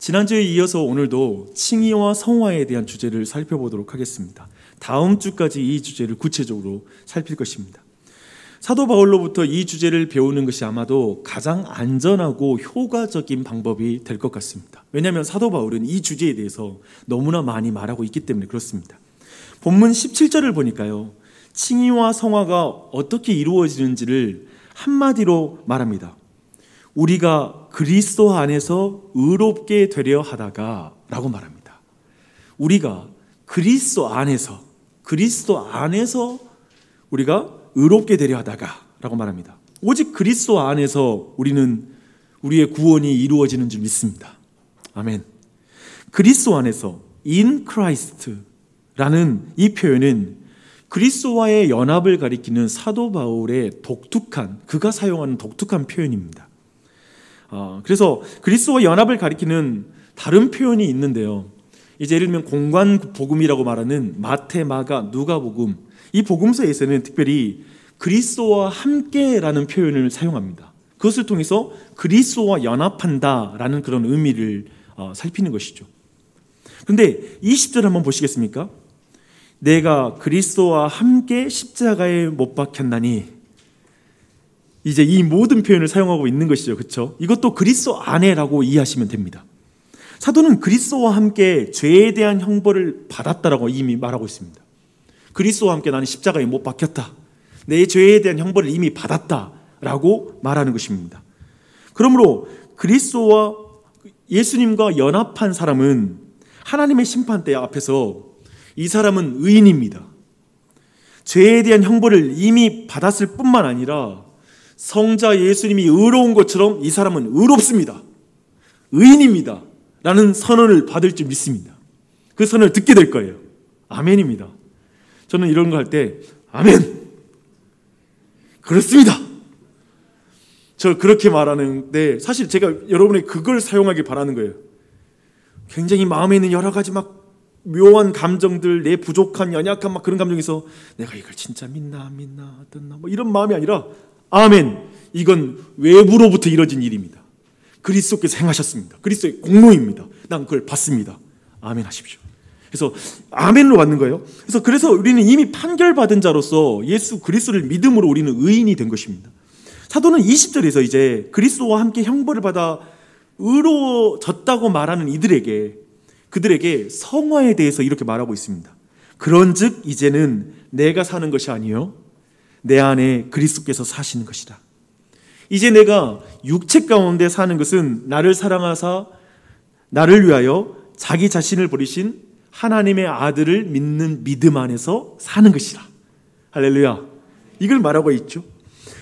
지난주에 이어서 오늘도 칭의와 성화에 대한 주제를 살펴보도록 하겠습니다. 다음 주까지 이 주제를 구체적으로 살필 것입니다. 사도 바울로부터 이 주제를 배우는 것이 아마도 가장 안전하고 효과적인 방법이 될 것 같습니다. 왜냐하면 사도 바울은 이 주제에 대해서 너무나 많이 말하고 있기 때문에 그렇습니다. 본문 17절을 보니까요, 칭의와 성화가 어떻게 이루어지는지를 한마디로 말합니다. 우리가 그리스도 안에서 의롭게 되려 하다가 라고 말합니다. 우리가 그리스도 안에서 우리가 의롭게 되려 하다가 라고 말합니다. 오직 그리스도 안에서 우리의 구원이 이루어지는 줄 믿습니다. 아멘. 그리스도 안에서 in Christ라는 이 표현은 그리스도와의 연합을 가리키는 사도 바울의 그가 사용하는 독특한 표현입니다. 그래서 그리스도와 연합을 가리키는 다른 표현이 있는데요. 이제 예를 들면 공관복음이라고 말하는 마태, 마가, 누가복음, 이 복음서에서는 특별히 그리스도와 함께라는 표현을 사용합니다. 그것을 통해서 그리스도와 연합한다라는 그런 의미를 살피는 것이죠. 그런데 20절 한번 보시겠습니까? 내가 그리스도와 함께 십자가에 못 박혔나니, 이제 이 모든 표현을 사용하고 있는 것이죠. 그렇죠? 이것도 그리스도 안에라고 이해하시면 됩니다. 사도는 그리스도와 함께 죄에 대한 형벌을 받았다라고 이미 말하고 있습니다. 그리스도와 함께 나는 십자가에 못 박혔다. 내 죄에 대한 형벌을 이미 받았다라고 말하는 것입니다. 그러므로 그리스도와 예수님과 연합한 사람은 하나님의 심판대 앞에서 이 사람은 의인입니다. 죄에 대한 형벌을 이미 받았을 뿐만 아니라 성자 예수님이 의로운 것처럼 이 사람은 의롭습니다. 의인입니다. 라는 선언을 받을 줄 믿습니다. 그 선언을 듣게 될 거예요. 아멘입니다. 저는 이런 거 할 때 아멘! 그렇습니다! 저 그렇게 말하는데 사실 제가 여러분의 그걸 사용하길 바라는 거예요. 굉장히 마음에 있는 여러 가지 막 묘한 감정들, 내 부족한 연약한 막 그런 감정에서 내가 이걸 진짜 믿나 어떻나 뭐 이런 마음이 아니라 아멘! 이건 외부로부터 이뤄진 일입니다. 그리스도께서 행하셨습니다. 그리스도의 공로입니다. 난 그걸 받습니다. 아멘 하십시오. 그래서 아멘으로 받는 거예요. 그래서 우리는 이미 판결받은 자로서 예수 그리스도를 믿음으로 우리는 의인이 된 것입니다. 사도는 20절에서 이제 그리스도와 함께 형벌을 받아 의로워졌다고 말하는 그들에게 성화에 대해서 이렇게 말하고 있습니다. 그런즉 이제는 내가 사는 것이 아니요 내 안에 그리스도께서 사시는 것이다. 이제 내가 육체 가운데 사는 것은 나를 사랑하사 나를 위하여 자기 자신을 버리신 하나님의 아들을 믿는 믿음 안에서 사는 것이라. 할렐루야. 이걸 말하고 있죠.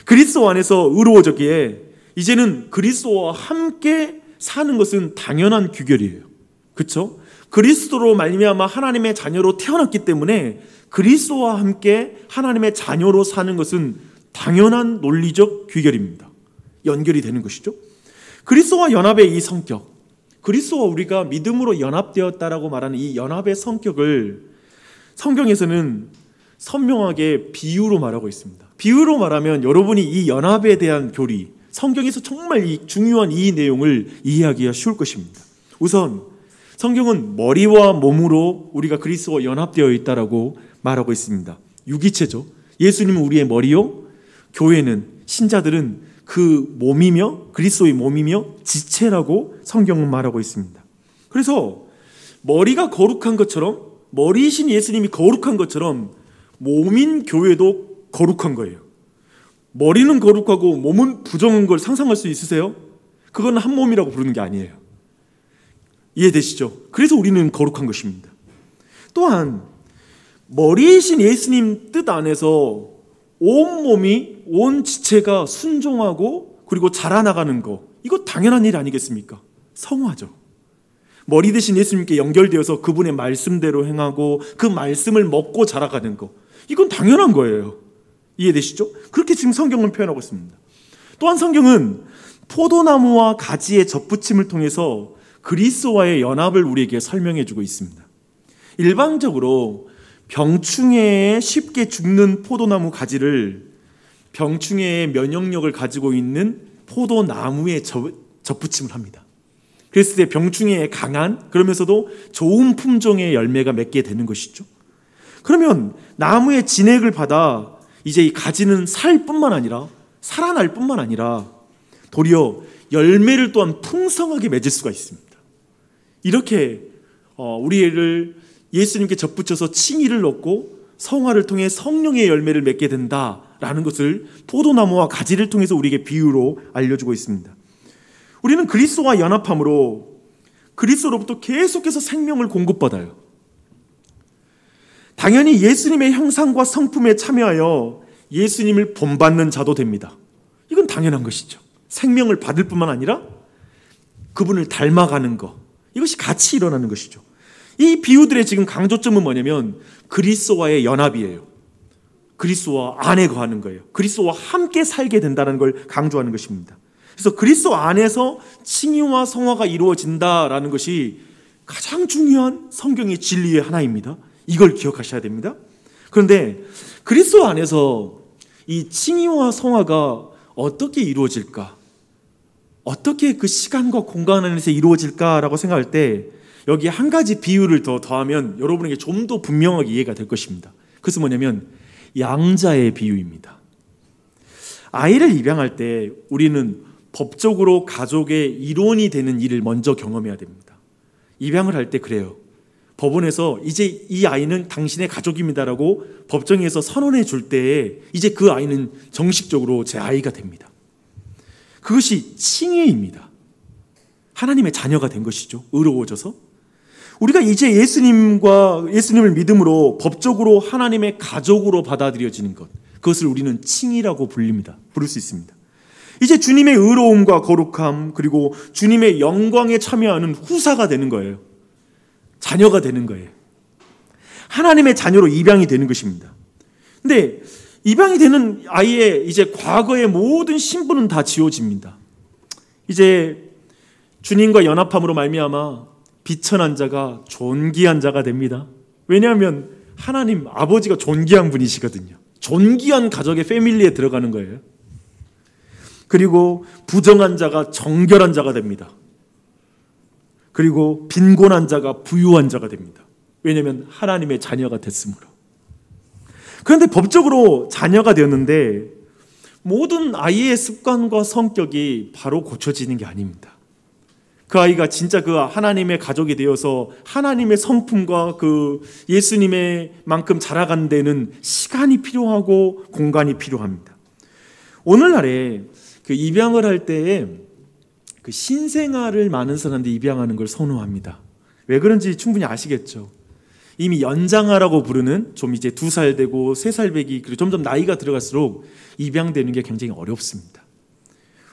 그리스도 안에서 의로워졌기에 이제는 그리스도와 함께 사는 것은 당연한 규결이에요. 그렇죠? 그리스도로 말미암아 하나님의 자녀로 태어났기 때문에 그리스도와 함께 하나님의 자녀로 사는 것은 당연한 논리적 규결입니다. 연결이 되는 것이죠. 그리스도와 연합의 이 성격, 그리스도와 우리가 믿음으로 연합되었다라고 말하는 이 연합의 성격을 성경에서는 선명하게 비유로 말하고 있습니다. 비유로 말하면 여러분이 이 연합에 대한 교리, 성경에서 정말 이 중요한 이 내용을 이해하기가 쉬울 것입니다. 우선 성경은 머리와 몸으로 우리가 그리스도와 연합되어 있다라고 말하고 있습니다. 유기체죠. 예수님은 우리의 머리요, 교회는, 신자들은 그 몸이며 그리스도의 몸이며 지체라고 성경은 말하고 있습니다. 그래서 머리가 거룩한 것처럼, 머리이신 예수님이 거룩한 것처럼 몸인 교회도 거룩한 거예요. 머리는 거룩하고 몸은 부정한 걸 상상할 수 있으세요? 그건 한 몸이라고 부르는 게 아니에요. 이해되시죠? 그래서 우리는 거룩한 것입니다. 또한 머리이신 예수님 뜻 안에서 온 몸이, 온 지체가 순종하고 그리고 자라나가는 거, 이거 당연한 일 아니겠습니까? 성화죠. 머리 대신 예수님께 연결되어서 그분의 말씀대로 행하고 그 말씀을 먹고 자라가는 거, 이건 당연한 거예요. 이해되시죠? 그렇게 지금 성경은 표현하고 있습니다. 또한 성경은 포도나무와 가지의 접붙임을 통해서 그리스도와의 연합을 우리에게 설명해 주고 있습니다. 일반적으로 병충해에 쉽게 죽는 포도나무 가지를 병충해의 면역력을 가지고 있는 포도나무에 접붙임을 합니다. 그랬을 때 병충해에 강한, 그러면서도 좋은 품종의 열매가 맺게 되는 것이죠. 그러면 나무의 진액을 받아 이제 이 가지는 살 뿐만 아니라 살아날 뿐만 아니라 도리어 열매를 또한 풍성하게 맺을 수가 있습니다. 이렇게 우리를 예수님께 접붙여서 칭의를 얻고 성화를 통해 성령의 열매를 맺게 된다라는 것을 포도나무와 가지를 통해서 우리에게 비유로 알려주고 있습니다. 우리는 그리스도와 연합함으로 그리스도로부터 계속해서 생명을 공급받아요. 당연히 예수님의 형상과 성품에 참여하여 예수님을 본받는 자도 됩니다. 이건 당연한 것이죠. 생명을 받을 뿐만 아니라 그분을 닮아가는 것, 이것이 같이 일어나는 것이죠. 이 비유들의 지금 강조점은 뭐냐면 그리스도와의 연합이에요. 그리스도와 안에 거하는 거예요. 그리스도와 함께 살게 된다는 걸 강조하는 것입니다. 그래서 그리스도 안에서 칭의와 성화가 이루어진다라는 것이 가장 중요한 성경의 진리의 하나입니다. 이걸 기억하셔야 됩니다. 그런데 그리스도 안에서 이 칭의와 성화가 어떻게 이루어질까? 어떻게 그 시간과 공간 안에서 이루어질까라고 생각할 때 여기에 한 가지 비유를 더 더하면 여러분에게 좀 더 분명하게 이해가 될 것입니다. 그것은 뭐냐면 양자의 비유입니다. 아이를 입양할 때 우리는 법적으로 가족의 일원이 되는 일을 먼저 경험해야 됩니다. 입양을 할 때 그래요. 법원에서 이제 이 아이는 당신의 가족입니다라고 법정에서 선언해 줄 때에 이제 그 아이는 정식적으로 제 아이가 됩니다. 그것이 칭의입니다. 하나님의 자녀가 된 것이죠. 의로워져서. 우리가 이제 예수님을 믿음으로 법적으로 하나님의 가족으로 받아들여지는 것, 그것을 우리는 칭의라고 부를 수 있습니다. 이제 주님의 의로움과 거룩함, 그리고 주님의 영광에 참여하는 후사가 되는 거예요. 자녀가 되는 거예요. 하나님의 자녀로 입양이 되는 것입니다. 근데 입양이 되는 아이의 이제 과거의 모든 신분은 다 지워집니다. 이제 주님과 연합함으로 말미암아 비천한 자가 존귀한 자가 됩니다. 왜냐하면 하나님 아버지가 존귀한 분이시거든요. 존귀한 가족의 패밀리에 들어가는 거예요. 그리고 부정한 자가 정결한 자가 됩니다. 그리고 빈곤한 자가 부유한 자가 됩니다. 왜냐하면 하나님의 자녀가 됐으므로. 그런데 법적으로 자녀가 되었는데 모든 아이의 습관과 성격이 바로 고쳐지는 게 아닙니다. 그 아이가 진짜 그 하나님의 가족이 되어서 하나님의 성품과 그 예수님의 만큼 자라간 데는 시간이 필요하고 공간이 필요합니다. 오늘날에 그 입양을 할 때에 그 신생아를 많은 사람들이 입양하는 걸 선호합니다. 왜 그런지 충분히 아시겠죠. 이미 연장아라고 부르는 좀 이제 2살 되고 3살 배기, 그리고 점점 나이가 들어갈수록 입양되는 게 굉장히 어렵습니다.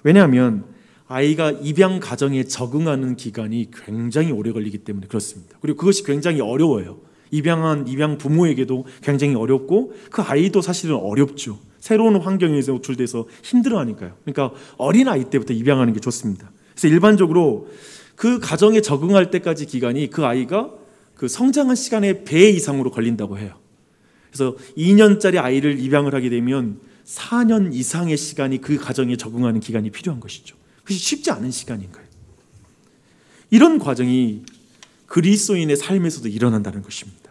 왜냐하면 아이가 입양 가정에 적응하는 기간이 굉장히 오래 걸리기 때문에 그렇습니다. 그리고 그것이 굉장히 어려워요. 입양 부모에게도 굉장히 어렵고 그 아이도 사실은 어렵죠. 새로운 환경에서 노출돼서 힘들어하니까요. 그러니까 어린 아이 때부터 입양하는 게 좋습니다. 그래서 일반적으로 그 가정에 적응할 때까지 기간이 그 아이가 그 성장한 시간의 배 이상으로 걸린다고 해요. 그래서 2년짜리 아이를 입양을 하게 되면 4년 이상의 시간이 그 가정에 적응하는 기간이 필요한 것이죠. 그것이 쉽지 않은 시간인 거예요. 이런 과정이 그리스도인의 삶에서도 일어난다는 것입니다.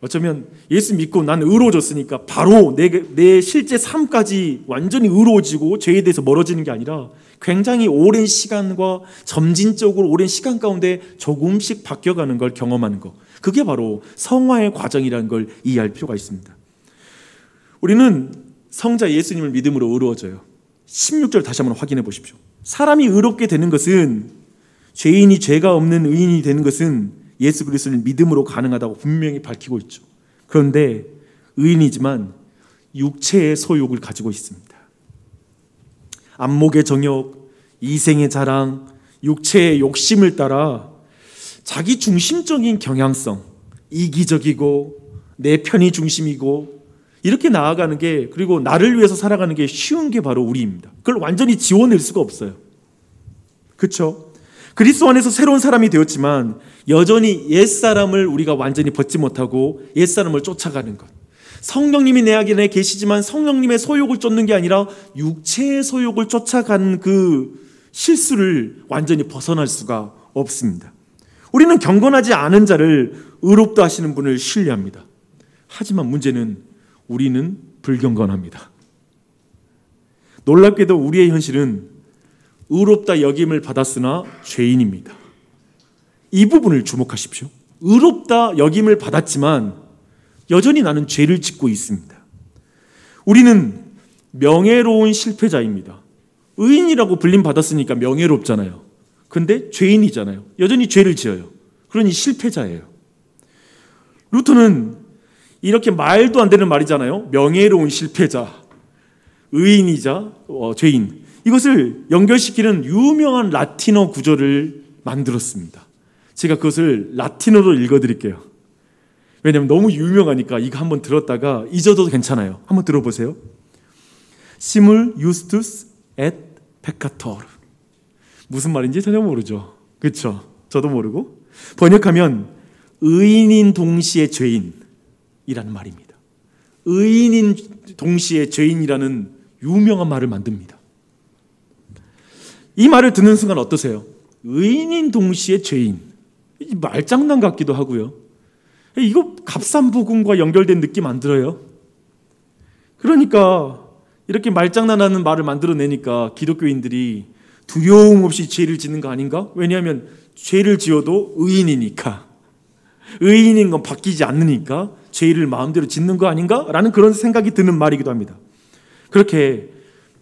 어쩌면 예수 믿고 난 의로워졌으니까 바로 내 실제 삶까지 완전히 의로워지고 죄에 대해서 멀어지는 게 아니라 굉장히 오랜 시간과 점진적으로 오랜 시간 가운데 조금씩 바뀌어가는 걸 경험하는 것, 그게 바로 성화의 과정이라는 걸 이해할 필요가 있습니다. 우리는 성자 예수님을 믿음으로 의로워져요. 16절 다시 한번 확인해 보십시오. 사람이 의롭게 되는 것은, 죄인이 죄가 없는 의인이 되는 것은 예수 그리스도를 믿음으로 가능하다고 분명히 밝히고 있죠. 그런데 의인이지만 육체의 소욕을 가지고 있습니다. 안목의 정욕, 이생의 자랑, 육체의 욕심을 따라 자기 중심적인 경향성, 이기적이고 내 편이 중심이고 이렇게 나아가는 게, 그리고 나를 위해서 살아가는 게 쉬운 게 바로 우리입니다. 그걸 완전히 지워낼 수가 없어요. 그렇죠? 그리스도 안에서 새로운 사람이 되었지만 여전히 옛사람을 우리가 완전히 벗지 못하고 옛사람을 쫓아가는 것, 성령님이 내 안에 계시지만 성령님의 소욕을 쫓는 게 아니라 육체의 소욕을 쫓아가는 그 실수를 완전히 벗어날 수가 없습니다. 우리는 경건하지 않은 자를 의롭다 하시는 분을 신뢰합니다. 하지만 문제는 우리는 불경건합니다. 놀랍게도 우리의 현실은 의롭다 여김을 받았으나 죄인입니다. 이 부분을 주목하십시오. 의롭다 여김을 받았지만 여전히 나는 죄를 짓고 있습니다. 우리는 명예로운 실패자입니다. 의인이라고 불림받았으니까 명예롭잖아요. 근데 죄인이잖아요. 여전히 죄를 지어요. 그러니 실패자예요. 루터는 이렇게 말도 안 되는 말이잖아요. 명예로운 실패자, 의인이자 죄인. 이것을 연결시키는 유명한 라틴어 구절을 만들었습니다. 제가 그것을 라틴어로 읽어드릴게요. 왜냐하면 너무 유명하니까 이거 한번 들었다가 잊어도 괜찮아요. 한번 들어보세요. Simul justus et peccator. 무슨 말인지 전혀 모르죠. 그렇죠? 저도 모르고. 번역하면 의인인 동시에 죄인이라는 말입니다. 의인인 동시에 죄인이라는 유명한 말을 만듭니다. 이 말을 듣는 순간 어떠세요? 의인인 동시에 죄인. 말장난 같기도 하고요. 이거 갑산복음과 연결된 느낌 안 들어요? 그러니까 이렇게 말장난하는 말을 만들어내니까 기독교인들이 두려움 없이 죄를 짓는 거 아닌가? 왜냐하면 죄를 지어도 의인이니까, 의인인 건 바뀌지 않으니까 죄를 마음대로 짓는 거 아닌가? 라는 그런 생각이 드는 말이기도 합니다. 그렇게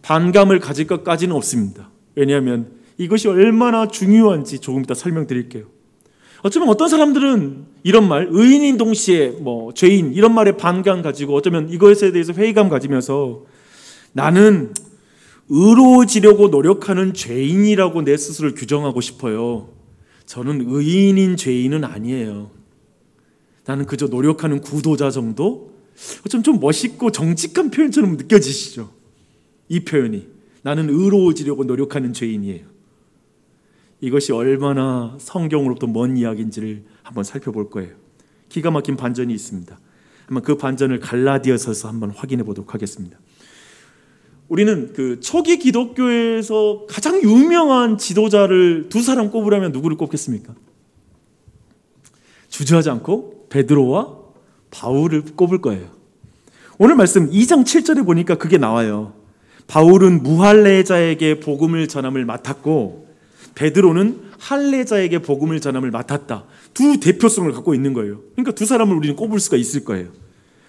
반감을 가질 것까지는 없습니다. 왜냐하면 이것이 얼마나 중요한지 조금 이따 설명드릴게요. 어쩌면 어떤 사람들은 이런 말, 의인인 동시에 죄인 이런 말에 반감 가지고 어쩌면 이것에 대해서 회의감 가지면서 나는 의로워지려고 노력하는 죄인이라고 내 스스로를 규정하고 싶어요. 저는 의인인 죄인은 아니에요. 나는 그저 노력하는 구도자 정도? 어쩌면 좀 멋있고 정직한 표현처럼 느껴지시죠? 이 표현이. 나는 의로워지려고 노력하는 죄인이에요. 이것이 얼마나 성경으로부터 먼 이야기인지를 한번 살펴볼 거예요. 기가 막힌 반전이 있습니다. 한번 그 반전을 갈라디아서에서 한번 확인해 보도록 하겠습니다. 우리는 그 초기 기독교에서 가장 유명한 지도자를 두 사람 꼽으라면 누구를 꼽겠습니까? 주저하지 않고 베드로와 바울을 꼽을 거예요. 오늘 말씀 2장 7절에 보니까 그게 나와요. 바울은 무할례자에게 복음을 전함을 맡았고 베드로는 할례자에게 복음을 전함을 맡았다. 두 대표성을 갖고 있는 거예요. 그러니까 두 사람을 우리는 꼽을 수가 있을 거예요.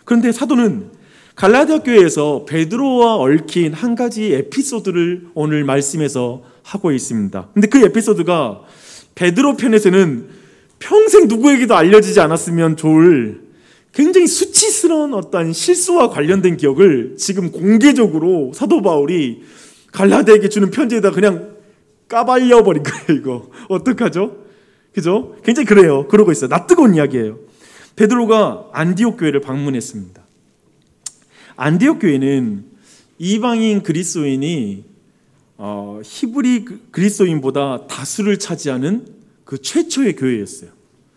그런데 사도는 갈라디아 교회에서 베드로와 얽힌 한 가지 에피소드를 오늘 말씀에서 하고 있습니다. 근데 그 에피소드가 베드로 편에서는 평생 누구에게도 알려지지 않았으면 좋을 굉장히 수치스러운 어떤 실수와 관련된 기억을 지금 공개적으로 사도 바울이 갈라디아에게 주는 편지에다 그냥 까발려 버린 거예요. 이거 어떡하죠? 그죠? 굉장히 그래요. 그러고 있어요. 낯뜨거운 이야기예요. 베드로가 안디옥 교회를 방문했습니다. 안디옥 교회는 이방인 그리스도인이 히브리 그리스도인보다 다수를 차지하는 그 최초의 교회였어요.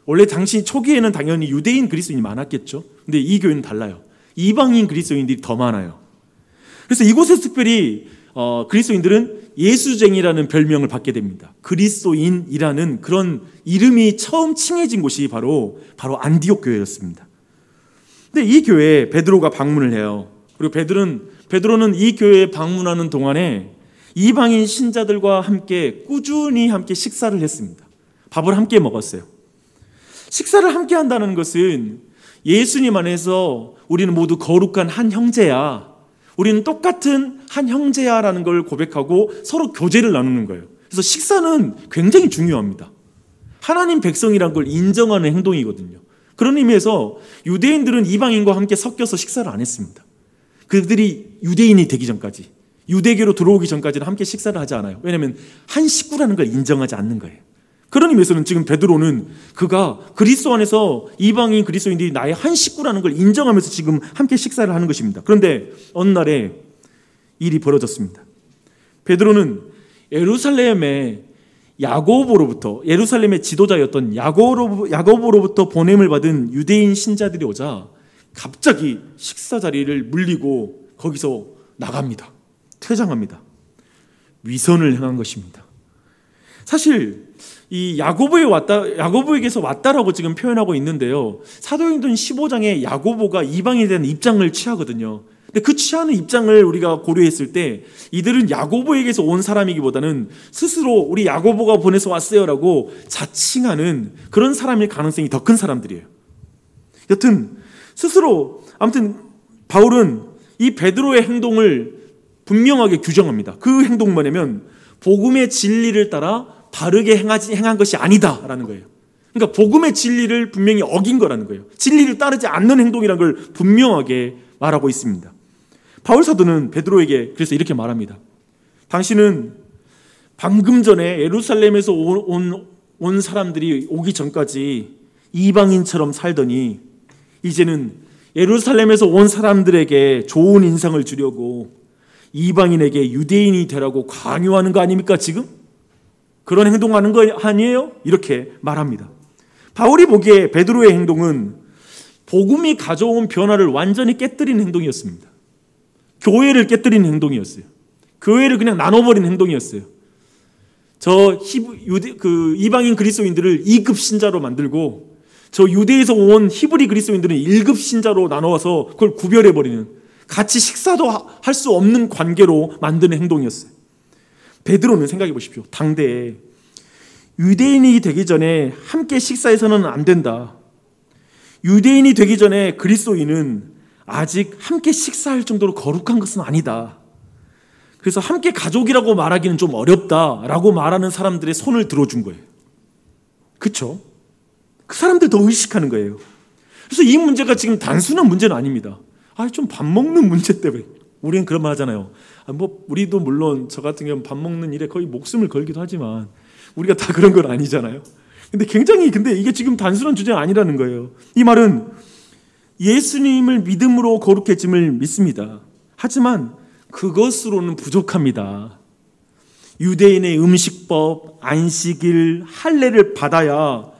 원래 당시 초기에는 당연히 유대인 그리스도인이 많았겠죠. 근데 이 교회는 달라요. 이방인 그리스도인들이 더 많아요. 그래서 이곳에서 특별히 그리스도인들은 예수쟁이라는 별명을 받게 됩니다. 그리스도인이라는 그런 이름이 처음 칭해진 곳이 바로 안디옥 교회였습니다. 근데 이 교회에 베드로가 방문을 해요. 그리고 베드로는 이 교회에 방문하는 동안에 이방인 신자들과 함께 꾸준히 함께 식사를 했습니다. 밥을 함께 먹었어요. 식사를 함께 한다는 것은 예수님 안에서 우리는 모두 거룩한 한 형제야, 우리는 똑같은 한 형제야라는 걸 고백하고 서로 교제를 나누는 거예요. 그래서 식사는 굉장히 중요합니다. 하나님 백성이란 걸 인정하는 행동이거든요. 그런 의미에서 유대인들은 이방인과 함께 섞여서 식사를 안 했습니다. 그들이 유대인이 되기 전까지, 유대교로 들어오기 전까지는 함께 식사를 하지 않아요. 왜냐하면 한 식구라는 걸 인정하지 않는 거예요. 그런 의미에서는 지금 베드로는 그가 그리스도 안에서 이방인 그리스도인들이 나의 한 식구라는 걸 인정하면서 지금 함께 식사를 하는 것입니다. 그런데 어느 날에 일이 벌어졌습니다. 베드로는 예루살렘의 지도자였던 야고보로부터 보냄을 받은 유대인 신자들이 오자 갑자기 식사 자리를 물리고 거기서 나갑니다. 퇴장합니다. 위선을 행한 것입니다. 사실 이 야고보에게서 왔다라고 지금 표현하고 있는데요. 사도행전 15장에 야고보가 이방인에 대한 입장을 취하거든요. 근데 그 취하는 입장을 우리가 고려했을 때 이들은 야고보에게서 온 사람이기보다는 스스로 우리 야고보가 보내서 왔어요라고 자칭하는 그런 사람일 가능성이 더 큰 사람들이에요. 여튼 스스로 아무튼 바울은 이 베드로의 행동을 분명하게 규정합니다. 그 행동 뭐냐면 복음의 진리를 따라 바르게 행한 것이 아니다라는 거예요. 그러니까 복음의 진리를 분명히 어긴 거라는 거예요. 진리를 따르지 않는 행동이라는 걸 분명하게 말하고 있습니다. 바울 사도는 베드로에게 그래서 이렇게 말합니다. 당신은 방금 전에 예루살렘에서 온 사람들이 오기 전까지 이방인처럼 살더니 이제는 예루살렘에서 온 사람들에게 좋은 인상을 주려고 이방인에게 유대인이 되라고 강요하는 거 아닙니까 지금? 그런 행동하는 거 아니에요? 이렇게 말합니다. 바울이 보기에 베드로의 행동은 복음이 가져온 변화를 완전히 깨뜨리는 행동이었습니다. 교회를 깨뜨리는 행동이었어요. 교회를 그냥 나눠버리는 행동이었어요. 이방인 그리스도인들을 2급 신자로 만들고 저 유대에서 온 히브리 그리스도인들은 1급 신자로 나눠서 그걸 구별해버리는, 같이 식사도 할 수 없는 관계로 만드는 행동이었어요. 베드로는 생각해 보십시오. 당대에 유대인이 되기 전에 함께 식사해서는 안 된다. 유대인이 되기 전에 그리스도인은 아직 함께 식사할 정도로 거룩한 것은 아니다. 그래서 함께 가족이라고 말하기는 좀 어렵다라고 말하는 사람들의 손을 들어준 거예요. 그렇죠? 그 사람들 더 의식하는 거예요. 그래서 이 문제가 지금 단순한 문제는 아닙니다. 좀 밥 먹는 문제 때문에 우리는 그런 말 하잖아요. 우리도 물론 저 같은 경우는 밥 먹는 일에 거의 목숨을 걸기도 하지만 우리가 다 그런 건 아니잖아요. 근데 이게 지금 단순한 주제가 아니라는 거예요. 이 말은 예수님을 믿음으로 거룩해짐을 믿습니다. 하지만 그것으로는 부족합니다. 유대인의 음식법, 안식일, 할례를 받아야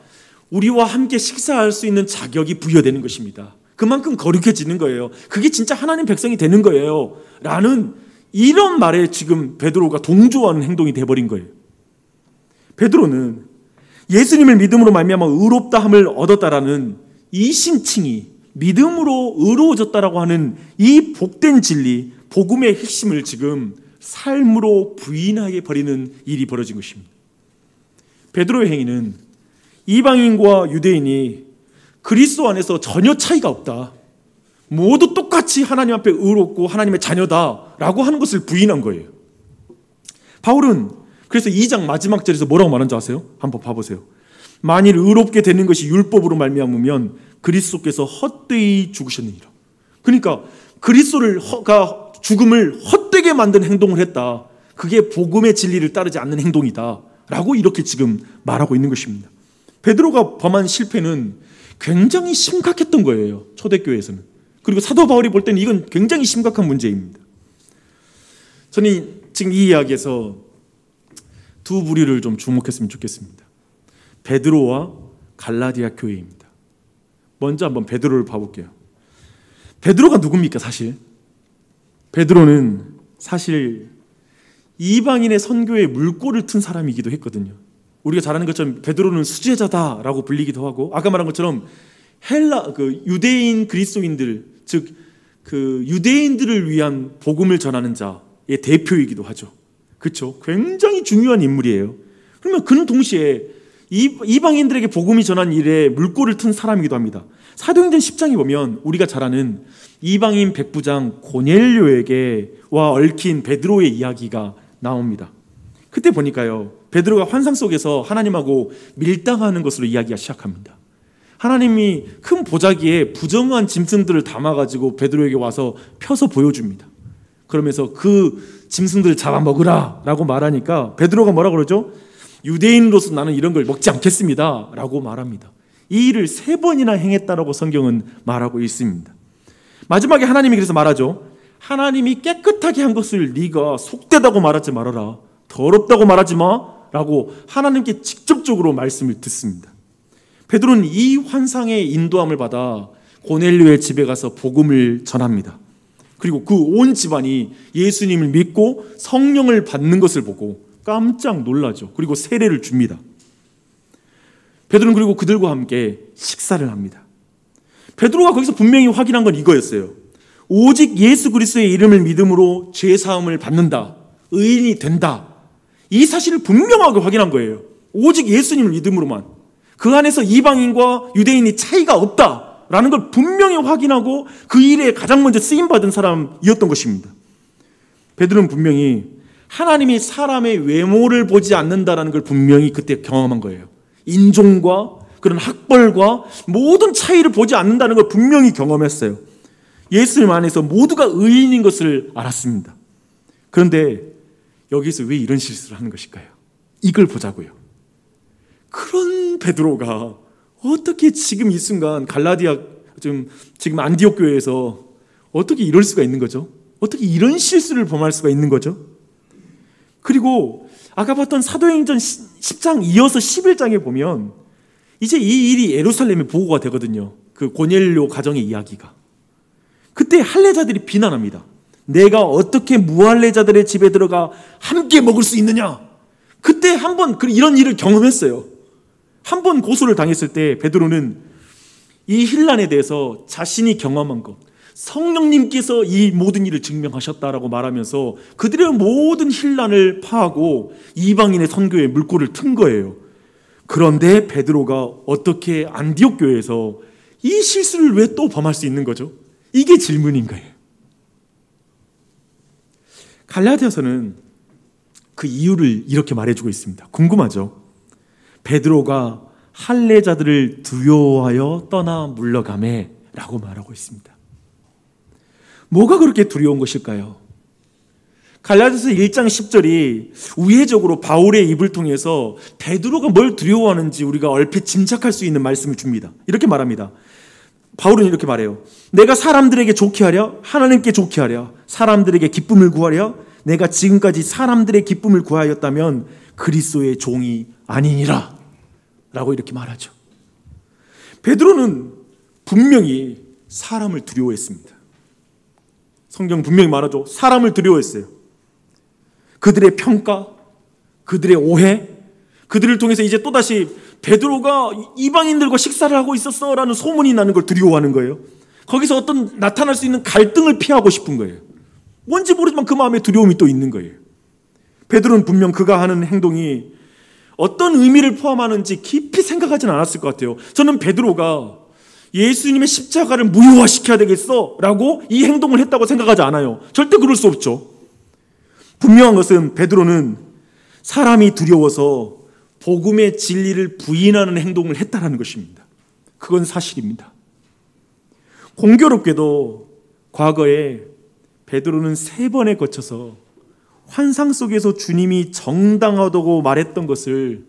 우리와 함께 식사할 수 있는 자격이 부여되는 것입니다. 그만큼 거룩해지는 거예요. 그게 진짜 하나님 백성이 되는 거예요. 라는 이런 말에 지금 베드로가 동조하는 행동이 돼버린 거예요. 베드로는 예수님을 믿음으로 말미암아 의롭다함을 얻었다라는 이 신칭이 믿음으로 의로워졌다라고 하는 이 복된 진리, 복음의 핵심을 지금 삶으로 부인하게 버리는 일이 벌어진 것입니다. 베드로의 행위는 이방인과 유대인이 그리스도 안에서 전혀 차이가 없다, 모두 똑같이 하나님 앞에 의롭고 하나님의 자녀다라고 하는 것을 부인한 거예요. 바울은 그래서 2장 마지막 절에서 뭐라고 말하는지 아세요? 한번 봐보세요. 만일 의롭게 되는 것이 율법으로 말미암으면 그리스도께서 헛되이 죽으셨느니라. 그러니까 그리스도가 죽음을 헛되게 만든 행동을 했다. 그게 복음의 진리를 따르지 않는 행동이다 라고 이렇게 지금 말하고 있는 것입니다. 베드로가 범한 실패는 굉장히 심각했던 거예요. 초대교회에서는. 그리고 사도 바울이 볼 때는 이건 굉장히 심각한 문제입니다. 저는 지금 이 이야기에서 두 부류를 좀 주목했으면 좋겠습니다. 베드로와 갈라디아 교회입니다. 먼저 한번 베드로를 봐볼게요. 베드로가 누굽니까 사실? 베드로는 사실 이방인의 선교에 물꼬를 튼 사람이기도 했거든요. 우리가 잘 아는 것처럼 베드로는 수제자다라고 불리기도 하고, 아까 말한 것처럼 유대인 그리스도인들, 즉 유대인들을 위한 복음을 전하는 자의 대표이기도 하죠. 그렇죠? 굉장히 중요한 인물이에요. 그러면 그는 동시에 이방인들에게 복음이 전한 일에 물꼬를 튼 사람이기도 합니다. 사도행전 10장에 보면 우리가 잘 아는 이방인 백부장 고넬료에게와 얽힌 베드로의 이야기가 나옵니다. 그때 보니까요, 베드로가 환상 속에서 하나님하고 밀당하는 것으로 이야기가 시작합니다. 하나님이 큰 보자기에 부정한 짐승들을 담아가지고 베드로에게 와서 펴서 보여줍니다. 그러면서 그 짐승들을 잡아먹으라 라고 말하니까 베드로가 뭐라 그러죠? 유대인으로서 나는 이런 걸 먹지 않겠습니다 라고 말합니다. 이 일을 3번이나 행했다라고 성경은 말하고 있습니다. 마지막에 하나님이 그래서 말하죠. 하나님이 깨끗하게 한 것을 네가 속되다고 말하지 말아라, 더럽다고 말하지 마 라고 하나님께 직접적으로 말씀을 듣습니다. 베드로는 이 환상의 인도함을 받아 고넬료의 집에 가서 복음을 전합니다. 그리고 그 온 집안이 예수님을 믿고 성령을 받는 것을 보고 깜짝 놀라죠. 그리고 세례를 줍니다. 베드로는 그리고 그들과 함께 식사를 합니다. 베드로가 거기서 분명히 확인한 건 이거였어요. 오직 예수 그리스도의 이름을 믿음으로 죄 사함을 받는다. 의인이 된다. 이 사실을 분명하게 확인한 거예요. 오직 예수님을 믿음으로만. 그 안에서 이방인과 유대인이 차이가 없다라는 걸 분명히 확인하고 그 일에 가장 먼저 쓰임받은 사람이었던 것입니다. 베드로는 분명히 하나님이 사람의 외모를 보지 않는다라는 걸 분명히 그때 경험한 거예요. 인종과 그런 학벌과 모든 차이를 보지 않는다는 걸 분명히 경험했어요. 예수님 안에서 모두가 의인인 것을 알았습니다. 그런데 여기서 왜 이런 실수를 하는 것일까요? 이걸 보자고요. 그런 베드로가 어떻게 지금 이 순간 갈라디아 지금 안디옥 교회에서 어떻게 이럴 수가 있는 거죠? 어떻게 이런 실수를 범할 수가 있는 거죠? 그리고 아까 봤던 사도행전 10장 이어서 11장에 보면 이제 이 일이 예루살렘에 보고가 되거든요. 그 고넬료 가정의 이야기가. 그때 할례자들이 비난합니다. 내가 어떻게 무할례자들의 집에 들어가 함께 먹을 수 있느냐? 그때 한번 이런 일을 경험했어요. 한 번 고소를 당했을 때 베드로는 이 힐난에 대해서 자신이 경험한 것, 성령님께서 이 모든 일을 증명하셨다라고 말하면서 그들의 모든 힐난을 파하고 이방인의 선교에 물꼬를 튼 거예요. 그런데 베드로가 어떻게 안디옥 교회에서 이 실수를 왜 또 범할 수 있는 거죠? 이게 질문인 거예요. 갈라디아서는 그 이유를 이렇게 말해주고 있습니다. 궁금하죠? 베드로가 할례자들을 두려워하여 떠나 물러가매 라고 말하고 있습니다. 뭐가 그렇게 두려운 것일까요? 갈라디아서 1장 10절이 우회적으로 바울의 입을 통해서 베드로가 뭘 두려워하는지 우리가 얼핏 짐작할 수 있는 말씀을 줍니다. 이렇게 말합니다. 바울은 이렇게 말해요. 내가 사람들에게 좋게 하랴? 하나님께 좋게 하랴? 사람들에게 기쁨을 구하랴? 내가 지금까지 사람들의 기쁨을 구하였다면 그리스도의 종이 아니니라 라고 이렇게 말하죠. 베드로는 분명히 사람을 두려워했습니다. 성경 분명히 말하죠. 사람을 두려워했어요. 그들의 평가, 그들의 오해, 그들을 통해서 이제 또다시 베드로가 이방인들과 식사를 하고 있었어라는 소문이 나는 걸 두려워하는 거예요. 거기서 어떤 나타날 수 있는 갈등을 피하고 싶은 거예요. 뭔지 모르지만 그 마음에 두려움이 또 있는 거예요. 베드로는 분명 그가 하는 행동이 어떤 의미를 포함하는지 깊이 생각하지는 않았을 것 같아요. 저는 베드로가 예수님의 십자가를 무효화시켜야 되겠어 라고 이 행동을 했다고 생각하지 않아요. 절대 그럴 수 없죠. 분명한 것은 베드로는 사람이 두려워서 복음의 진리를 부인하는 행동을 했다는 것입니다. 그건 사실입니다. 공교롭게도 과거에 베드로는 3번에 거쳐서 환상 속에서 주님이 정당하다고 말했던 것을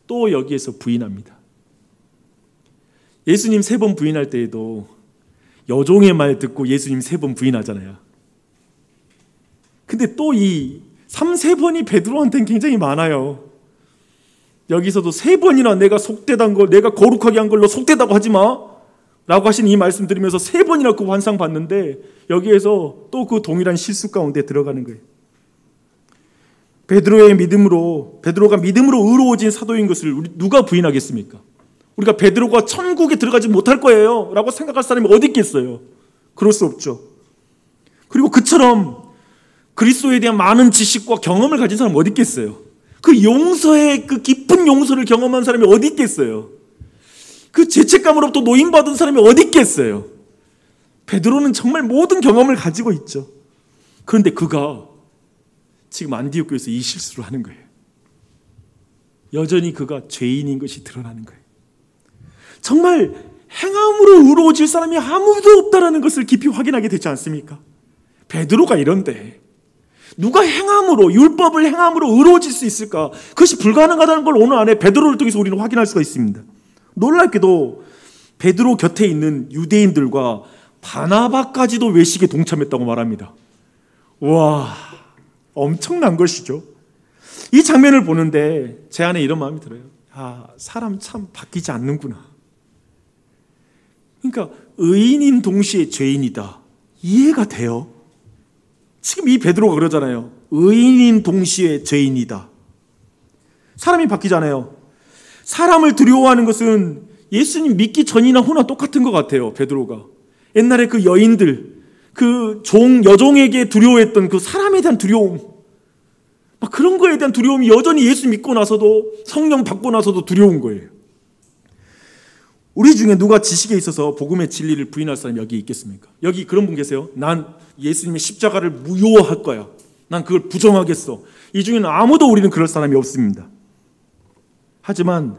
또 여기에서 부인합니다. 예수님 3번 부인할 때에도 여종의 말 듣고 예수님 3번 부인하잖아요. 근데 또 이 3번이 베드로한테는 굉장히 많아요. 여기서도 3번이나 내가 속되단 걸, 내가 거룩하게 한 걸로 속되다고 하지 마 라고 하신 이 말씀 드리면서 3번이나 그 환상 봤는데 여기에서 또 그 동일한 실수 가운데 들어가는 거예요. 베드로가 믿음으로 의로워진 사도인 것을 누가 부인하겠습니까? 우리가 베드로가 천국에 들어가지 못할 거예요 라고 생각할 사람이 어디 있겠어요? 그럴 수 없죠. 그리고 그처럼 그리스도에 대한 많은 지식과 경험을 가진 사람은 어디 있겠어요? 그 용서의 그 깊은 용서를 경험한 사람이 어디 있겠어요? 그 죄책감으로부터 노임받은 사람이 어디 있겠어요? 베드로는 정말 모든 경험을 가지고 있죠. 그런데 그가 지금 안디옥 교회에서 이 실수를 하는 거예요. 여전히 그가 죄인인 것이 드러나는 거예요. 정말 행함으로 의로워질 사람이 아무도 없다는 것을 깊이 확인하게 되지 않습니까? 베드로가 이런데 누가 행함으로, 율법을 행함으로 의로워질 수 있을까? 그것이 불가능하다는 걸 오늘 안에 베드로를 통해서 우리는 확인할 수가 있습니다. 놀랍게도 베드로 곁에 있는 유대인들과 바나바까지도 외식에 동참했다고 말합니다. 와, 엄청난 것이죠. 이 장면을 보는데 제 안에 이런 마음이 들어요. 아, 사람 참 바뀌지 않는구나. 그러니까 의인인 동시에 죄인이다. 이해가 돼요. 지금 이 베드로가 그러잖아요. 의인인 동시에 죄인이다. 사람이 바뀌잖아요. 사람을 두려워하는 것은 예수님 믿기 전이나 후나 똑같은 것 같아요. 베드로가 옛날에 그 여인들, 그 여종에게 두려워했던 그 사람에 대한 두려움, 막 그런 거에 대한 두려움이 여전히 예수 믿고 나서도, 성령 받고 나서도 두려운 거예요. 우리 중에 누가 지식에 있어서 복음의 진리를 부인할 사람이 여기 있겠습니까? 여기 그런 분 계세요? 난 예수님의 십자가를 무효화할 거야. 난 그걸 부정하겠어. 이 중에는 아무도 우리는 그럴 사람이 없습니다. 하지만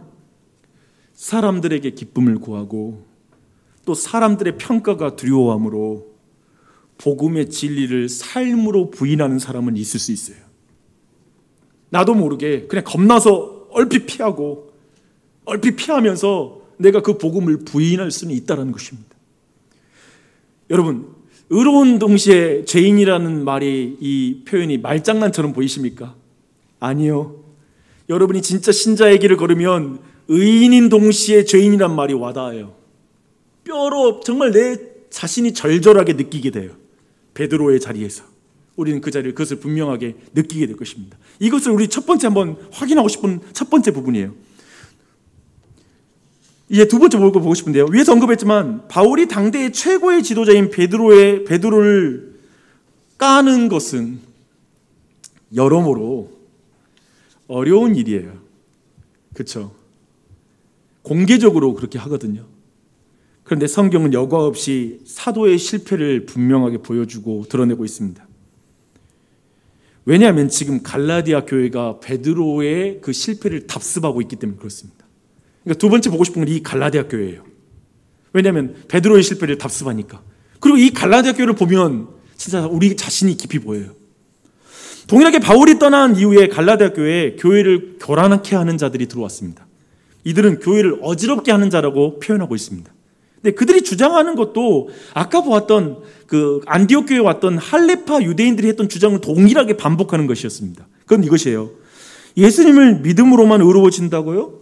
사람들에게 기쁨을 구하고 또 사람들의 평가가 두려워함으로 복음의 진리를 삶으로 부인하는 사람은 있을 수 있어요. 나도 모르게 그냥 겁나서 얼핏 피하면서 내가 그 복음을 부인할 수는 있다는 것입니다. 여러분, 의로운 동시에 죄인이라는 말이, 이 표현이 말장난처럼 보이십니까? 아니요. 여러분이 진짜 신자의 길을 걸으면 의인인 동시에 죄인이란 말이 와닿아요. 뼈로 정말 내 자신이 절절하게 느끼게 돼요. 베드로의 자리에서 우리는 그것을 분명하게 느끼게 될 것입니다. 이것을 우리 첫 번째 한번 확인하고 싶은 첫 번째 부분이에요. 이제 두 번째 보고 싶은데요. 위에서 언급했지만 바울이 당대의 최고의 지도자인 베드로를 까는 것은 여러모로 어려운 일이에요. 그렇죠? 공개적으로 그렇게 하거든요. 그런데 성경은 여과 없이 사도의 실패를 분명하게 보여주고 드러내고 있습니다. 왜냐하면 지금 갈라디아 교회가 베드로의 그 실패를 답습하고 있기 때문에 그렇습니다. 그러니까 두 번째 보고 싶은 건 이 갈라디아 교회예요. 왜냐하면 베드로의 실패를 답습하니까. 그리고 이 갈라디아 교회를 보면 진짜 우리 자신이 깊이 보여요. 동일하게 바울이 떠난 이후에 갈라디아 교회에 교회를 교란하게 하는 자들이 들어왔습니다. 이들은 교회를 어지럽게 하는 자라고 표현하고 있습니다. 근데 그들이 주장하는 것도 아까 보았던 그 안디옥 교회에 왔던 할레파 유대인들이 했던 주장을 동일하게 반복하는 것이었습니다. 그건 이것이에요. 예수님을 믿음으로만 의로워진다고요?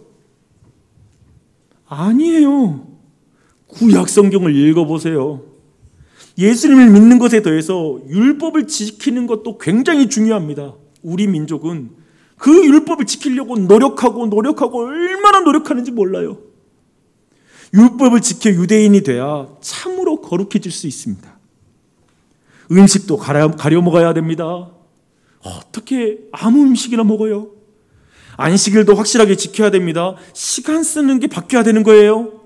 아니에요. 구약 성경을 읽어보세요. 예수님을 믿는 것에 더해서 율법을 지키는 것도 굉장히 중요합니다. 우리 민족은 그 율법을 지키려고 노력하고 얼마나 노력하는지 몰라요. 율법을 지켜 유대인이 돼야 참으로 거룩해질 수 있습니다. 음식도 가려 먹어야 됩니다. 어떻게 아무 음식이나 먹어요? 안식일도 확실하게 지켜야 됩니다. 시간 쓰는 게 바뀌어야 되는 거예요.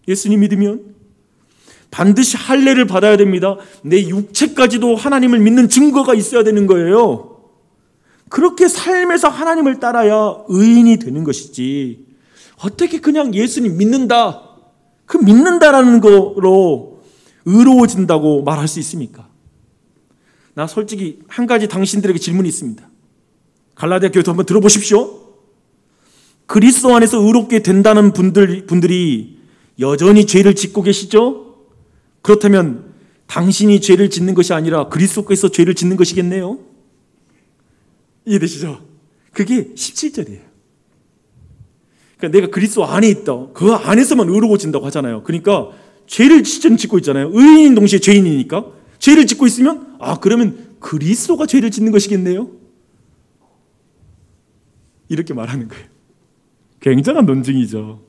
예수님 믿으면 반드시 할례를 받아야 됩니다. 내 육체까지도 하나님을 믿는 증거가 있어야 되는 거예요. 그렇게 삶에서 하나님을 따라야 의인이 되는 것이지, 어떻게 그냥 예수님 믿는다, 그 믿는다라는 거로 의로워진다고 말할 수 있습니까? 나 솔직히 한 가지 당신들에게 질문이 있습니다. 갈라디아 교회도 한번 들어보십시오. 그리스도 안에서 의롭게 된다는 분들이 여전히 죄를 짓고 계시죠? 그렇다면 당신이 죄를 짓는 것이 아니라 그리스도께서 죄를 짓는 것이겠네요. 이해되시죠? 그게 17절이에요. 그러니까 내가 그리스도 안에 있다, 그 안에서만 의로워진다고 하잖아요. 그러니까 죄를 짓고 있잖아요. 의인인 동시에 죄인이니까 죄를 짓고 있으면 그러면 그리스도가 죄를 짓는 것이겠네요. 이렇게 말하는 거예요. 굉장한 논증이죠.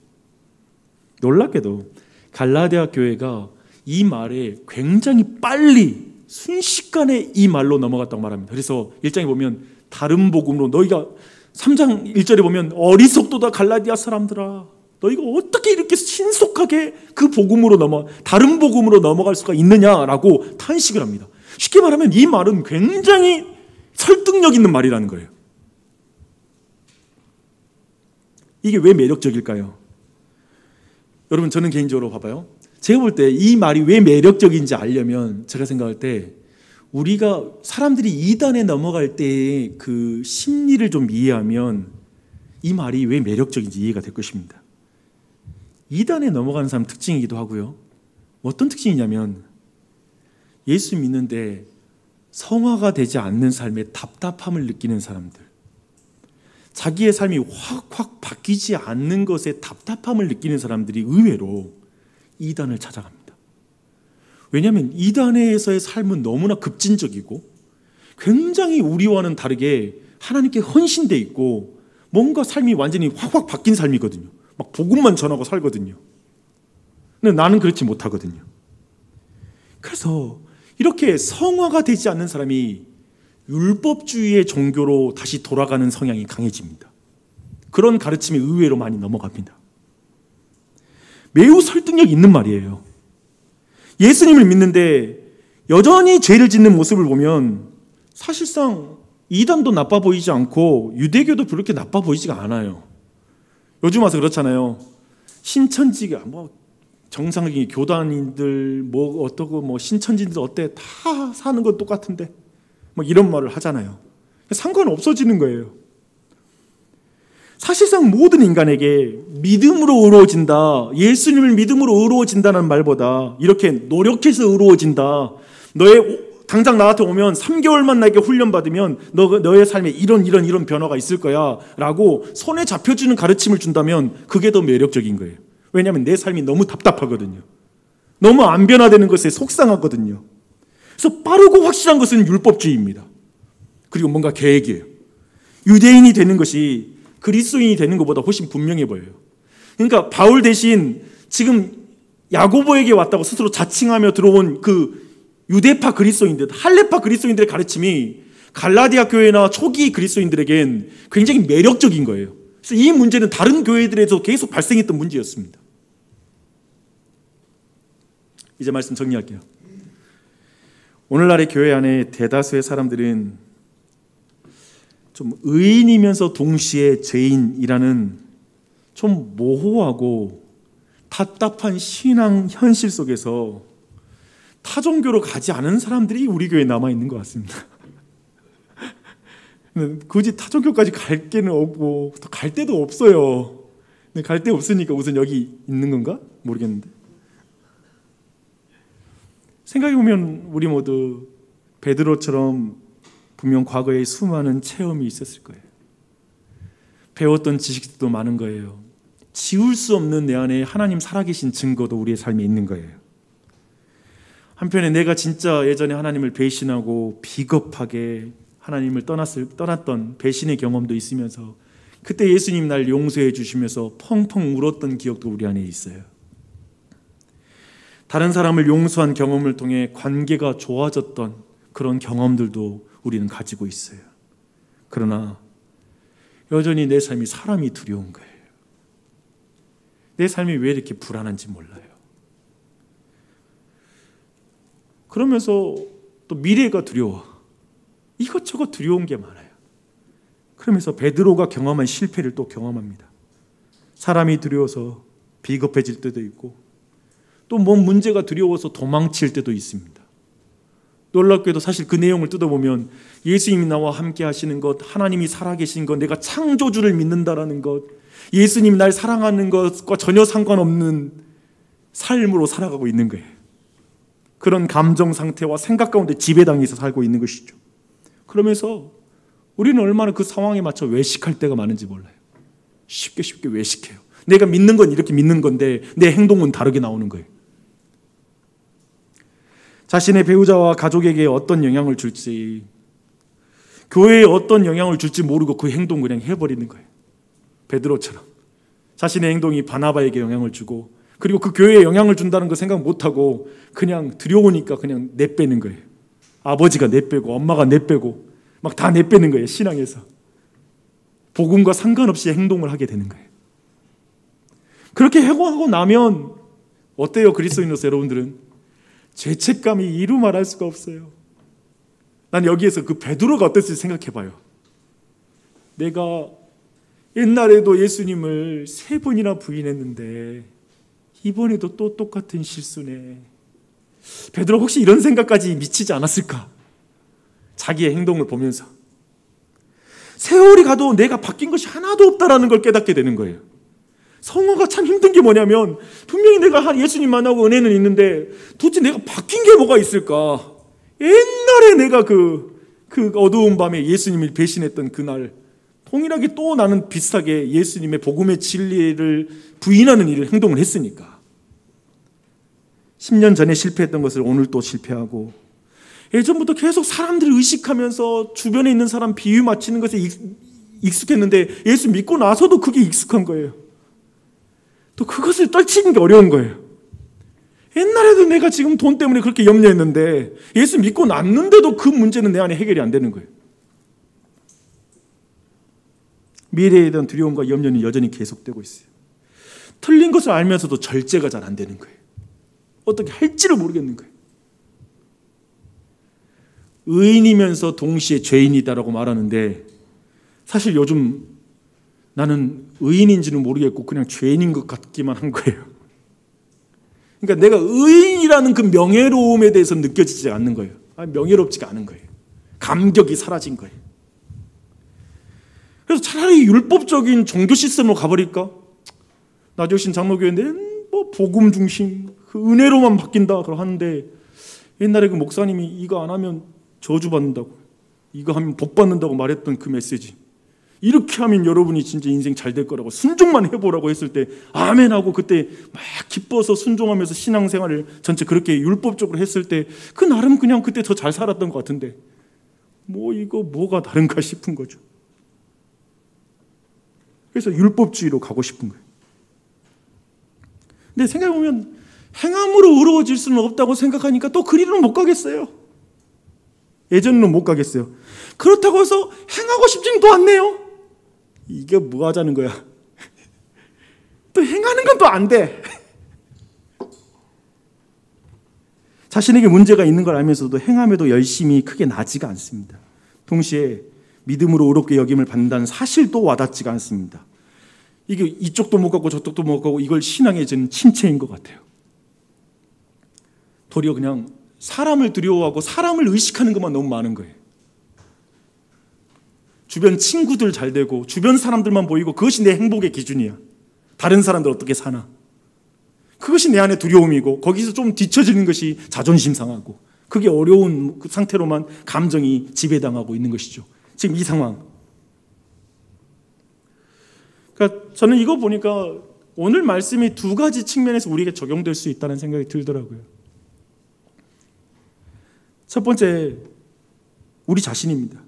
놀랍게도 갈라디아 교회가 이 말에 굉장히 빨리 순식간에 이 말로 넘어갔다고 말합니다. 그래서 1장에 보면 다른 복음으로 너희가 3장 1절에 보면 어리석도다 갈라디아 사람들아, 너희가 어떻게 이렇게 신속하게 그 복음으로 다른 복음으로 넘어갈 수가 있느냐라고 탄식을 합니다. 쉽게 말하면 이 말은 굉장히 설득력 있는 말이라는 거예요. 이게 왜 매력적일까요? 여러분, 저는 개인적으로 봐봐요. 제가 볼 때 이 말이 왜 매력적인지 알려면 제가 생각할 때 우리가 사람들이 이단에 넘어갈 때의 그 심리를 좀 이해하면 이 말이 왜 매력적인지 이해가 될 것입니다. 이단에 넘어가는 사람 특징이기도 하고요. 어떤 특징이냐면 예수 믿는데 성화가 되지 않는 삶에 답답함을 느끼는 사람들, 자기의 삶이 확 바뀌지 않는 것에 답답함을 느끼는 사람들이 의외로 이단을 찾아갑니다. 왜냐하면 이단에서의 삶은 너무나 급진적이고 굉장히 우리와는 다르게 하나님께 헌신되어 있고 뭔가 삶이 완전히 확확 바뀐 삶이거든요. 막 복음만 전하고 살거든요. 근데 나는 그렇지 못하거든요. 그래서 이렇게 성화가 되지 않는 사람이 율법주의의 종교로 다시 돌아가는 성향이 강해집니다. 그런 가르침이 의외로 많이 넘어갑니다. 매우 설득력 있는 말이에요. 예수님을 믿는데 여전히 죄를 짓는 모습을 보면 사실상 이단도 나빠 보이지 않고 유대교도 그렇게 나빠 보이지가 않아요. 요즘 와서 그렇잖아요. 신천지가 뭐 정상적인 교단인들 뭐 어떠고 뭐 신천지들 어때 다 사는 건 똑같은데 뭐 이런 말을 하잖아요. 상관없어지는 거예요. 사실상 모든 인간에게 믿음으로 의로워진다, 예수님을 믿음으로 의로워진다는 말보다 이렇게 노력해서 의로워진다, 당장 나한테 오면 3개월만 나에게 훈련받으면 너의 삶에 이런 변화가 있을 거야 라고 손에 잡혀주는 가르침을 준다면 그게 더 매력적인 거예요. 왜냐하면 내 삶이 너무 답답하거든요. 너무 안 변화되는 것에 속상하거든요. 그래서 빠르고 확실한 것은 율법주의입니다. 그리고 뭔가 계획이에요. 유대인이 되는 것이 그리스도인이 되는 것보다 훨씬 분명해 보여요. 그러니까 바울 대신 지금 야고보에게 왔다고 스스로 자칭하며 들어온 그 유대파 그리스도인들, 할례파 그리스도인들의 가르침이 갈라디아 교회나 초기 그리스도인들에겐 굉장히 매력적인 거예요. 그래서 이 문제는 다른 교회들에서 계속 발생했던 문제였습니다. 이제 말씀 정리할게요. 오늘날의 교회 안에 대다수의 사람들은 좀 의인이면서 동시에 죄인이라는 좀 모호하고 답답한 신앙 현실 속에서 타종교로 가지 않은 사람들이 우리 교회에 남아있는 것 같습니다. 굳이 타종교까지 갈 게는 없고 또 갈 데도 없어요. 갈 데 없으니까 우선 여기 있는 건가? 모르겠는데. 생각해보면 우리 모두 베드로처럼 분명 과거에 수많은 체험이 있었을 거예요. 배웠던 지식도 많은 거예요. 지울 수 없는 내 안에 하나님 살아계신 증거도 우리의 삶에 있는 거예요. 한편에 내가 진짜 예전에 하나님을 배신하고 비겁하게 하나님을 떠났던 배신의 경험도 있으면서 그때 예수님 날 용서해 주시면서 펑펑 울었던 기억도 우리 안에 있어요. 다른 사람을 용서한 경험을 통해 관계가 좋아졌던 그런 경험들도 우리는 가지고 있어요. 그러나 여전히 내 삶이 사람이 두려운 거예요. 내 삶이 왜 이렇게 불안한지 몰라요. 그러면서 또 미래가 두려워. 이것저것 두려운 게 많아요. 그러면서 베드로가 경험한 실패를 또 경험합니다. 사람이 두려워서 비겁해질 때도 있고 또 뭔 문제가 두려워서 도망칠 때도 있습니다. 놀랍게도 사실 그 내용을 뜯어보면 예수님이 나와 함께 하시는 것, 하나님이 살아계신 것, 내가 창조주를 믿는다라는 것, 예수님이 날 사랑하는 것과 전혀 상관없는 삶으로 살아가고 있는 거예요. 그런 감정 상태와 생각 가운데 지배당해서 살고 있는 것이죠. 그러면서 우리는 얼마나 그 상황에 맞춰 외식할 때가 많은지 몰라요. 쉽게 외식해요. 내가 믿는 건 이렇게 믿는 건데 내 행동은 다르게 나오는 거예요. 자신의 배우자와 가족에게 어떤 영향을 줄지, 교회에 어떤 영향을 줄지 모르고 그 행동 그냥 해버리는 거예요. 베드로처럼 자신의 행동이 바나바에게 영향을 주고 그리고 그 교회에 영향을 준다는 거 생각 못하고 그냥 두려우니까 그냥 내빼는 거예요. 아버지가 내빼고 엄마가 내빼고 막 다 내빼는 거예요. 신앙에서 복음과 상관없이 행동을 하게 되는 거예요. 그렇게 해고하고 나면 어때요? 그리스도인으로서 여러분들은 죄책감이 이루 말할 수가 없어요. 난 여기에서 그 베드로가 어땠을지 생각해봐요. 내가 옛날에도 예수님을 3번이나 부인했는데 이번에도 또 똑같은 실수네. 베드로 혹시 이런 생각까지 미치지 않았을까? 자기의 행동을 보면서 세월이 가도 내가 바뀐 것이 하나도 없다라는 걸 깨닫게 되는 거예요. 성화가 참 힘든 게 뭐냐면 분명히 내가 예수님 만나고 은혜는 있는데 도대체 내가 바뀐 게 뭐가 있을까? 옛날에 내가 그 어두운 밤에 예수님을 배신했던 그날 동일하게 또 나는 비슷하게 예수님의 복음의 진리를 부인하는 일을 행동을 했으니까 10년 전에 실패했던 것을 오늘 또 실패하고 예전부터 계속 사람들을 의식하면서 주변에 있는 사람 비유 맞추는 것에 익숙했는데 예수 믿고 나서도 그게 익숙한 거예요. 또 그것을 떨치는 게 어려운 거예요. 옛날에도 내가 지금 돈 때문에 그렇게 염려했는데 예수 믿고 났는데도 그 문제는 내 안에 해결이 안 되는 거예요. 미래에 대한 두려움과 염려는 여전히 계속되고 있어요. 틀린 것을 알면서도 절제가 잘 안 되는 거예요. 어떻게 할지를 모르겠는 거예요. 의인이면서 동시에 죄인이다라고 말하는데 사실 요즘 나는 의인인지는 모르겠고 그냥 죄인인 것 같기만 한 거예요. 그러니까 내가 의인이라는 그 명예로움에 대해서 느껴지지 않는 거예요. 명예롭지가 않은 거예요. 감격이 사라진 거예요. 그래서 차라리 율법적인 종교 시스템으로 가버릴까? 나주신 장로교회인데 뭐 복음 중심, 그 은혜로만 바뀐다 그러 하는데 옛날에 그 목사님이 이거 안 하면 저주받는다고, 이거 하면 복받는다고 말했던 그 메시지, 이렇게 하면 여러분이 진짜 인생 잘 될 거라고 순종만 해보라고 했을 때 아멘하고 그때 막 기뻐서 순종하면서 신앙생활을 전체 그렇게 율법적으로 했을 때 그 나름 그냥 그때 더 잘 살았던 것 같은데 뭐 이거 뭐가 다른가 싶은 거죠. 그래서 율법주의로 가고 싶은 거예요. 근데 생각해보면 행함으로 의로워질 수는 없다고 생각하니까 또 그리로는 못 가겠어요. 예전에는 못 가겠어요. 그렇다고 해서 행하고 싶지는 않네요. 이게 뭐 하자는 거야. 또 행하는 건 또 안 돼. 자신에게 문제가 있는 걸 알면서도 행함에도 열심히 크게 나지가 않습니다. 동시에 믿음으로 의롭게 여김을 받는다는 사실도 와닿지가 않습니다. 이게 이쪽도 못 가고 저쪽도 못 가고 이걸 신앙의 저는 침체인 것 같아요. 도리어 그냥 사람을 두려워하고 사람을 의식하는 것만 너무 많은 거예요. 주변 친구들 잘 되고 주변 사람들만 보이고 그것이 내 행복의 기준이야. 다른 사람들 어떻게 사나. 그것이 내 안에 두려움이고 거기서 좀 뒤처지는 것이 자존심 상하고 그게 어려운 그 상태로만 감정이 지배당하고 있는 것이죠. 지금 이 상황. 그러니까 저는 이거 보니까 오늘 말씀이 두 가지 측면에서 우리에게 적용될 수 있다는 생각이 들더라고요. 첫 번째, 우리 자신입니다.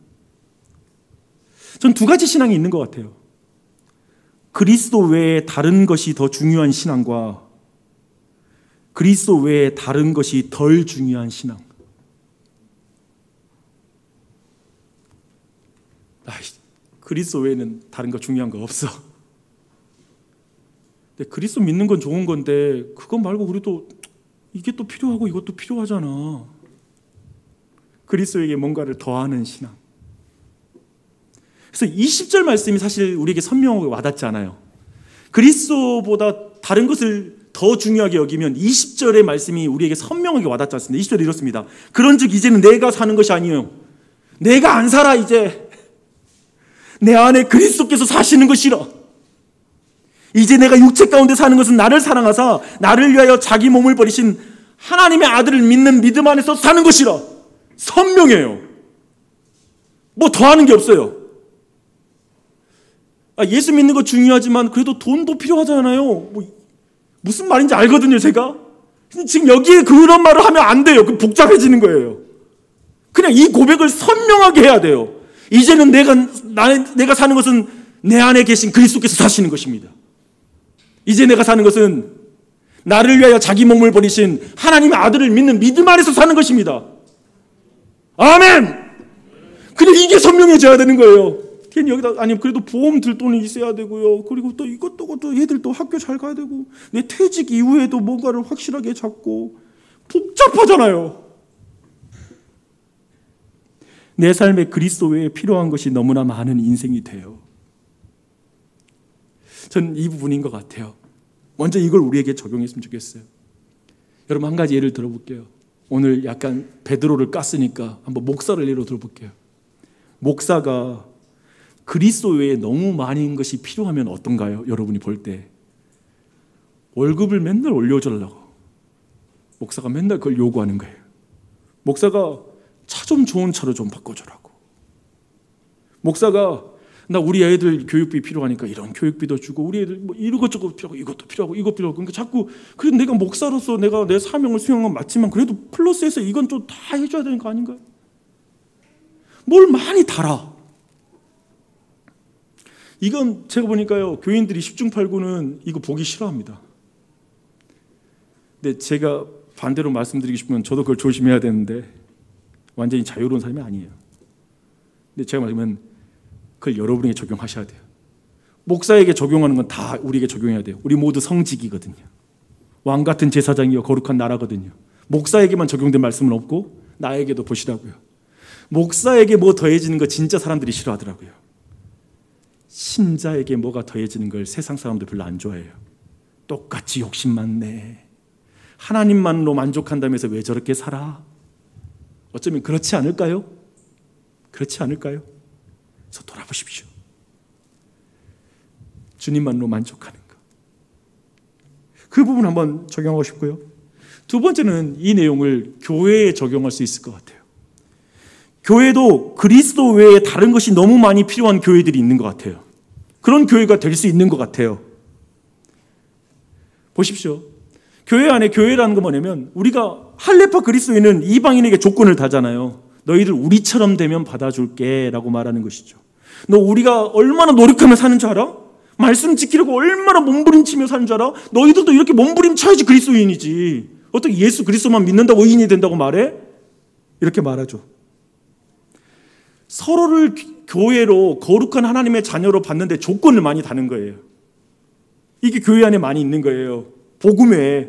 전 두 가지 신앙이 있는 것 같아요. 그리스도 외에 다른 것이 더 중요한 신앙과 그리스도 외에 다른 것이 덜 중요한 신앙. 그리스도 외에는 다른 거 중요한 거 없어. 근데 그리스도 믿는 건 좋은 건데 그거 말고 우리도 이게 또 필요하고 이것도 필요하잖아. 그리스도에게 뭔가를 더하는 신앙. 그래서 20절 말씀이 사실 우리에게 선명하게 와닿지 않아요. 그리스도보다 다른 것을 더 중요하게 여기면 20절의 말씀이 우리에게 선명하게 와닿지 않습니다. 20절에 이렇습니다. 그런즉 이제는 내가 사는 것이 아니에요. 내가 안 살아 이제. 내 안에 그리스도께서 사시는 것이라. 이제 내가 육체 가운데 사는 것은 나를 사랑하사 나를 위하여 자기 몸을 버리신 하나님의 아들을 믿는 믿음 안에서 사는 것이라. 선명해요. 뭐 더하는 게 없어요. 예수 믿는 거 중요하지만 그래도 돈도 필요하잖아요. 무슨 말인지 알거든요, 제가. 지금 여기에 그런 말을 하면 안 돼요. 그 복잡해지는 거예요. 그냥 이 고백을 선명하게 해야 돼요. 이제는 내가 사는 것은 내 안에 계신 그리스도께서 사시는 것입니다. 이제 내가 사는 것은 나를 위하여 자기 몸을 버리신 하나님의 아들을 믿는 믿음 안에서 사는 것입니다. 아멘! 근데 이게 선명해져야 되는 거예요. 괜히 여기다, 아니, 그래도 보험 들 돈이 있어야 되고요. 그리고 또 이것도 얘들 또 학교 잘 가야 되고, 내 퇴직 이후에도 뭔가를 확실하게 잡고, 복잡하잖아요. 내 삶에 그리스도 외에 필요한 것이 너무나 많은 인생이 돼요. 저는 이 부분인 것 같아요. 먼저 이걸 우리에게 적용했으면 좋겠어요. 여러분 한 가지 예를 들어볼게요. 오늘 약간 베드로를 깠으니까 한번 목사를 예로 들어볼게요. 목사가 그리스도 외에 너무 많은 것이 필요하면 어떤가요? 여러분이 볼 때 월급을 맨날 올려주려고 목사가 맨날 그걸 요구하는 거예요. 목사가 차 좀 좋은 차로 좀 바꿔주라고. 목사가 나 우리 애들 교육비 필요하니까 이런 교육비도 주고 우리 애들 뭐 이것저것 필요하고 이것도 필요하고 이것 필요하고 그러니까 자꾸 그래도 내가 목사로서 내가 내 사명을 수행한 건 맞지만 그래도 플러스해서 이건 좀 다 해줘야 되는 거 아닌가요? 뭘 많이 달아. 이건 제가 보니까요, 교인들이 10중 8구는 이거 보기 싫어합니다. 근데 제가 반대로 말씀드리고 싶으면 저도 그걸 조심해야 되는데 완전히 자유로운 삶이 아니에요. 근데 제가 말하면 그걸 여러분에게 적용하셔야 돼요. 목사에게 적용하는 건 다 우리에게 적용해야 돼요. 우리 모두 성직이거든요. 왕 같은 제사장이요 거룩한 나라거든요. 목사에게만 적용된 말씀은 없고 나에게도 보시라고요. 목사에게 뭐 더해지는 거 진짜 사람들이 싫어하더라고요. 신자에게 뭐가 더해지는 걸 세상 사람들 별로 안 좋아해요. 똑같이 욕심 많네. 하나님만으로 만족한다면서 왜 저렇게 살아? 어쩌면 그렇지 않을까요? 그렇지 않을까요? 그래서 돌아보십시오. 주님만으로 만족하는 것. 그 부분 한번 적용하고 싶고요. 두 번째는 이 내용을 교회에 적용할 수 있을 것 같아요. 교회도 그리스도 외에 다른 것이 너무 많이 필요한 교회들이 있는 것 같아요. 그런 교회가 될 수 있는 것 같아요. 보십시오. 교회 안에 교회라는 건 뭐냐면 우리가 할례파 그리스도인은 이방인에게 조건을 다잖아요. 너희들 우리처럼 되면 받아줄게 라고 말하는 것이죠. 너 우리가 얼마나 노력하며 사는 줄 알아? 말씀 지키려고 얼마나 몸부림치며 사는 줄 알아? 너희들도 이렇게 몸부림쳐야지 그리스도인이지. 어떻게 예수 그리스도만 믿는다고 의인이 된다고 말해? 이렇게 말하죠. 서로를 교회로 거룩한 하나님의 자녀로 받는데 조건을 많이 다는 거예요. 이게 교회 안에 많이 있는 거예요. 복음에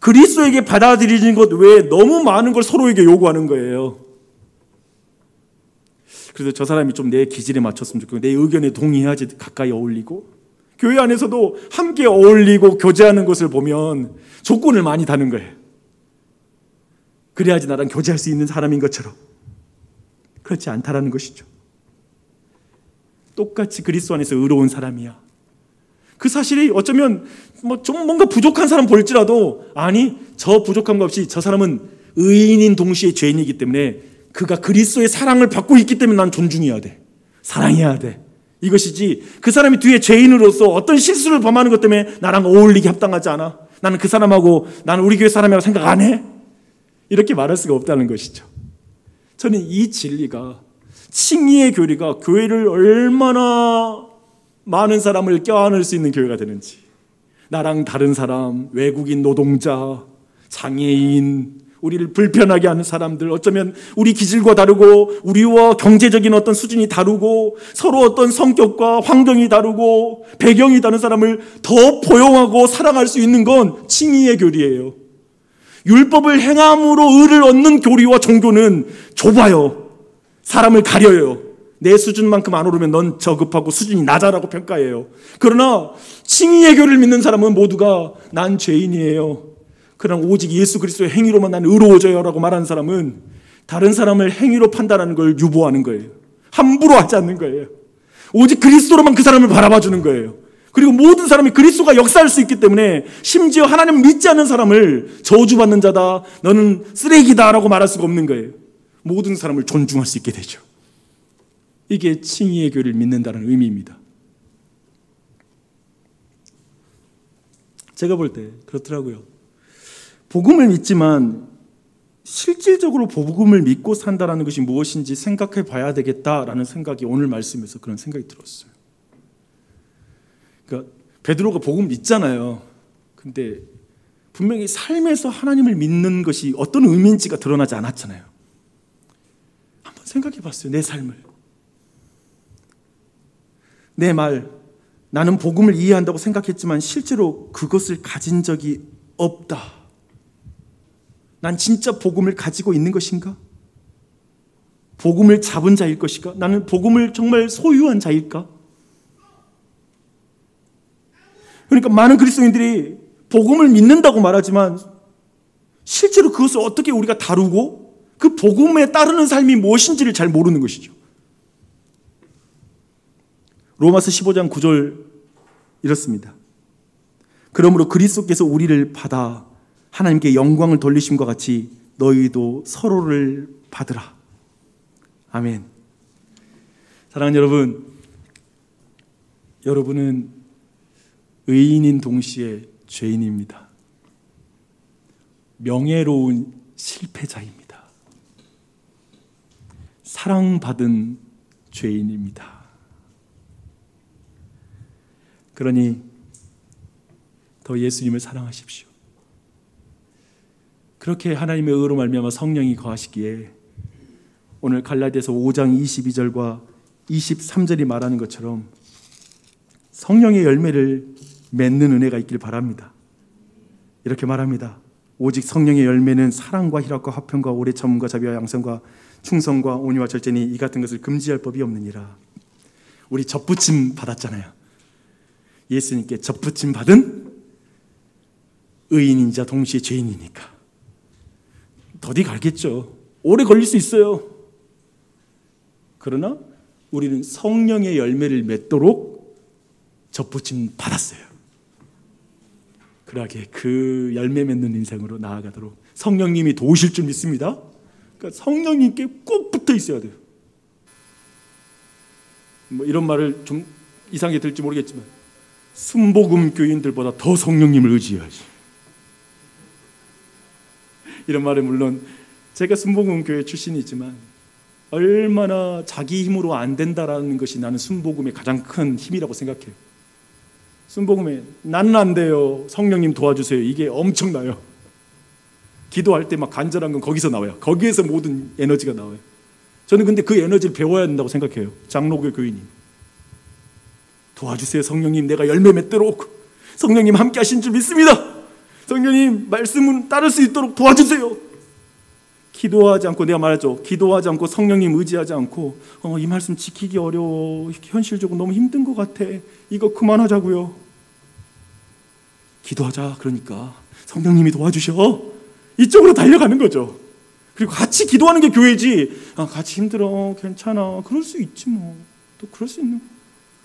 그리스도에게 받아들이는 것 외에 너무 많은 걸 서로에게 요구하는 거예요. 그래서 저 사람이 좀 내 기질에 맞췄으면 좋겠고 내 의견에 동의해야지 가까이 어울리고 교회 안에서도 함께 어울리고 교제하는 것을 보면 조건을 많이 다는 거예요. 그래야지 나랑 교제할 수 있는 사람인 것처럼. 그렇지 않다라는 것이죠. 똑같이 그리스도 안에서 의로운 사람이야. 그 사실이 어쩌면 좀 뭔가 부족한 사람 볼지라도 아니 저 부족함과 없이 저 사람은 의인인 동시에 죄인이기 때문에 그가 그리스도의 사랑을 받고 있기 때문에 난 존중해야 돼. 사랑해야 돼. 이것이지 그 사람이 뒤에 죄인으로서 어떤 실수를 범하는 것 때문에 나랑 어울리기 합당하지 않아. 나는 그 사람하고 나는 우리 교회 사람이라고 생각 안 해. 이렇게 말할 수가 없다는 것이죠. 저는 이 진리가 칭의의 교리가 교회를 얼마나 많은 사람을 껴안을 수 있는 교회가 되는지 나랑 다른 사람, 외국인 노동자, 장애인 우리를 불편하게 하는 사람들 어쩌면 우리 기질과 다르고 우리와 경제적인 어떤 수준이 다르고 서로 어떤 성격과 환경이 다르고 배경이 다른 사람을 더 포용하고 사랑할 수 있는 건 칭의의 교리예요. 율법을 행함으로 의를 얻는 교리와 종교는 좁아요. 사람을 가려요. 내 수준만큼 안 오르면 넌 저급하고 수준이 낮아라고 평가해요. 그러나 칭의의 교리를 믿는 사람은 모두가 난 죄인이에요. 그러나 오직 예수 그리스도의 행위로만 난 의로워져요 라고 말하는 사람은 다른 사람을 행위로 판단하는 걸 유보하는 거예요. 함부로 하지 않는 거예요. 오직 그리스도로만 그 사람을 바라봐 주는 거예요. 그리고 모든 사람이 그리스도가 역사할 수 있기 때문에 심지어 하나님을 믿지 않는 사람을 저주받는 자다, 너는 쓰레기다 라고 말할 수가 없는 거예요. 모든 사람을 존중할 수 있게 되죠. 이게 칭의의 교리를 믿는다는 의미입니다. 제가 볼 때 그렇더라고요. 복음을 믿지만 실질적으로 복음을 믿고 산다는 것이 무엇인지 생각해 봐야 되겠다라는 생각이 오늘 말씀에서 그런 생각이 들었어요. 그러니까 베드로가 복음 믿잖아요. 근데 분명히 삶에서 하나님을 믿는 것이 어떤 의미인지가 드러나지 않았잖아요. 한번 생각해 봤어요. 내 삶을. 내 말, 나는 복음을 이해한다고 생각했지만 실제로 그것을 가진 적이 없다. 난 진짜 복음을 가지고 있는 것인가? 복음을 잡은 자일 것인가? 나는 복음을 정말 소유한 자일까? 그러니까 많은 그리스도인들이 복음을 믿는다고 말하지만 실제로 그것을 어떻게 우리가 다루고 그 복음에 따르는 삶이 무엇인지를 잘 모르는 것이죠. 로마서 15장 9절 이렇습니다. 그러므로 그리스도께서 우리를 받아 하나님께 영광을 돌리심과 같이 너희도 서로를 받으라. 아멘. 사랑하는 여러분, 여러분은 의인인 동시에 죄인입니다. 명예로운 실패자입니다. 사랑받은 죄인입니다. 그러니 더 예수님을 사랑하십시오. 그렇게 하나님의 의로 말미암아 성령이 거하시기에 오늘 갈라디아서 5장 22절과 23절이 말하는 것처럼 성령의 열매를 맺는 은혜가 있길 바랍니다. 이렇게 말합니다. 오직 성령의 열매는 사랑과 희락과 화평과 오래 참음과 자비와 양선과 충성과 온유와 절제니 이 같은 것을 금지할 법이 없느니라. 우리 접붙임 받았잖아요. 예수님께 접붙임 받은 의인이자 동시에 죄인이니까 더디 갈겠죠. 오래 걸릴 수 있어요. 그러나 우리는 성령의 열매를 맺도록 접붙임 받았어요. 그러하게 그 열매 맺는 인생으로 나아가도록 성령님이 도우실 줄 믿습니다. 그러니까 성령님께 꼭 붙어 있어야 돼요. 뭐 이런 말을 좀 이상하게 들을지 모르겠지만 순복음 교인들보다 더 성령님을 의지해야지. 이런 말에 물론 제가 순복음 교회 출신이지만 얼마나 자기 힘으로 안 된다라는 것이 나는 순복음의 가장 큰 힘이라고 생각해요. 순복음에 나는 안 돼요, 성령님 도와주세요, 이게 엄청나요. 기도할 때 막 간절한 건 거기서 나와요. 거기에서 모든 에너지가 나와요. 저는 근데 그 에너지를 배워야 된다고 생각해요. 장로교 교인이 도와주세요 성령님, 내가 열매 맺도록 성령님 함께 하신 줄 믿습니다. 성령님 말씀을 따를 수 있도록 도와주세요. 기도하지 않고, 내가 말했죠, 기도하지 않고 성령님 의지하지 않고 이 말씀 지키기 어려워, 현실적으로 너무 힘든 것 같아, 이거 그만하자고요. 기도하자 그러니까 성령님이 도와주셔, 이쪽으로 달려가는 거죠. 그리고 같이 기도하는 게 교회지, 같이 힘들어 괜찮아 그럴 수 있지 뭐, 또 그럴 수 있는,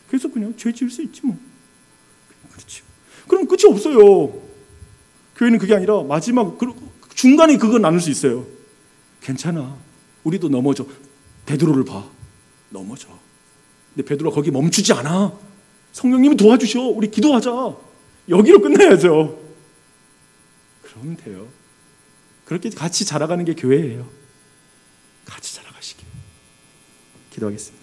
그래서 그냥 죄 지을 수 있지 뭐, 그렇지. 그럼 끝이 없어요. 교회는 그게 아니라 마지막 중간에 그거 나눌 수 있어요. 괜찮아, 우리도 넘어져. 베드로를 봐, 넘어져. 근데 베드로가 거기 멈추지 않아. 성령님이 도와주셔, 우리 기도하자. 여기로 끝나야죠. 그러면 돼요. 그렇게 같이 자라가는 게 교회예요. 같이 자라가시길 기도하겠습니다.